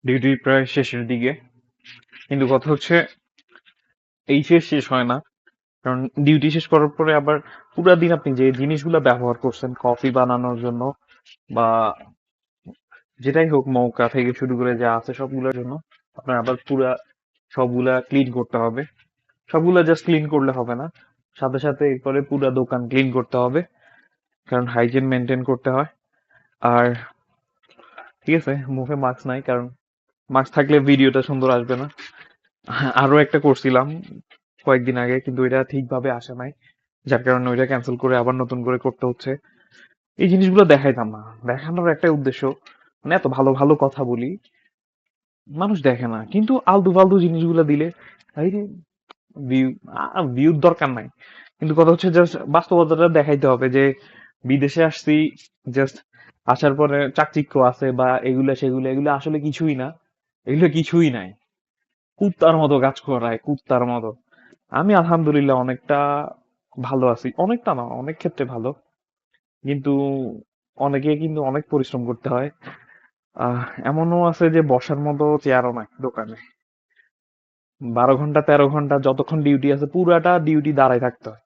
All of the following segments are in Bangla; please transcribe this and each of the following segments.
ডিউটি প্রায় শেষের দিকে, কিন্তু কথা হচ্ছে এই শেষ হয় না। কারণ ডিউটি শেষ করার পরে আবার পুরা দিন আপনি যে জিনিসগুলো ব্যবহার করছেন কফি বানানোর জন্য বা যেটাই হোক, মৌকা থেকে শুরু করে যা আছে সবগুলোর জন্য আপনার আবার পুরা সবগুলা ক্লিন করতে হবে। সবগুলা জাস্ট ক্লিন করলে হবে না, সাথে সাথে এরপরে পুরা দোকান ক্লিন করতে হবে, কারণ হাইজিন মেনটেন করতে হয়। আর ঠিক আছে, মুখে মাস্ক নাই, কারণ মাস্ক থাকলে ভিডিওটা সুন্দর আসবে না। আরো একটা করছিলাম কয়েকদিন আগে, কিন্তু এটা ঠিকভাবে আসে নাই, যার কারণে ওইটা ক্যান্সেল করে আবার নতুন করে করতে হচ্ছে। এই জিনিসগুলো দেখাইতাম না, দেখানোর একটাই উদ্দেশ্য, মানে এত ভালো ভালো কথা বলি, মানুষ দেখে না, কিন্তু আলতু ফালতু জিনিসগুলো দিলে এই ভিউ, ভিউর দরকার নাই। কিন্তু কথা হচ্ছে জাস্ট বাস্তবতাটা দেখাইতে হবে যে বিদেশে আসছি, জাস্ট আসার পরে চাকচিক্য আছে বা এগুলা সেগুলো, এগুলো আসলে কিছুই না, এগুলো কিছুই নাই। কুত্তার মতো কাজ করায়, কুত্তার মতো। আমি আলহামদুলিল্লাহ অনেকটা ভালো আছি, অনেকটা না, অনেক ক্ষেত্রে ভালো, কিন্তু অনেকে কিন্তু অনেক পরিশ্রম করতে হয়। আহ এমনও আছে যে বসার মতো চেয়ারও নাই দোকানে, 12 ঘন্টা 13 ঘন্টা যতক্ষণ ডিউটি আছে পুরাটা ডিউটি দাঁড়ায় থাকতে হয়।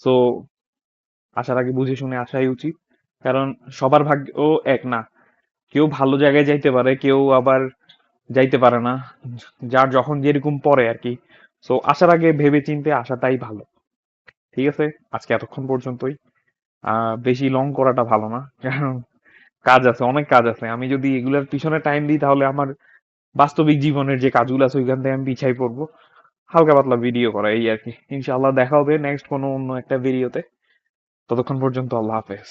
তো আসার আগে বুঝে শুনে আসাই উচিত, কারণ সবার ভাগ্য এক না। কেউ ভালো জায়গায় যাইতে পারে, কেউ আবার যাইতে পারে না, যার যখন যেরকম পড়ে আর কি। তো আসার আগে ভেবে চিন্তে আসাটাই ভালো। ঠিক আছে, আজকে এতক্ষণ পর্যন্তই। বেশি লং করাটা ভালো না, কারণ কাজ আছে, অনেক কাজ আছে। আমি যদি এগুলার পিছনে টাইম দিই তাহলে আমার বাস্তবিক জীবনের যে কাজগুলো আছে ওইখান থেকে আমি পিছাই পড়বো। হালকা পাতলা ভিডিও করা এই আর কি। ইনশাআল্লাহ দেখা হবে নেক্সট কোনো অন্য একটা ভিডিওতে। ততক্ষণ পর্যন্ত আল্লাহ হাফেজ।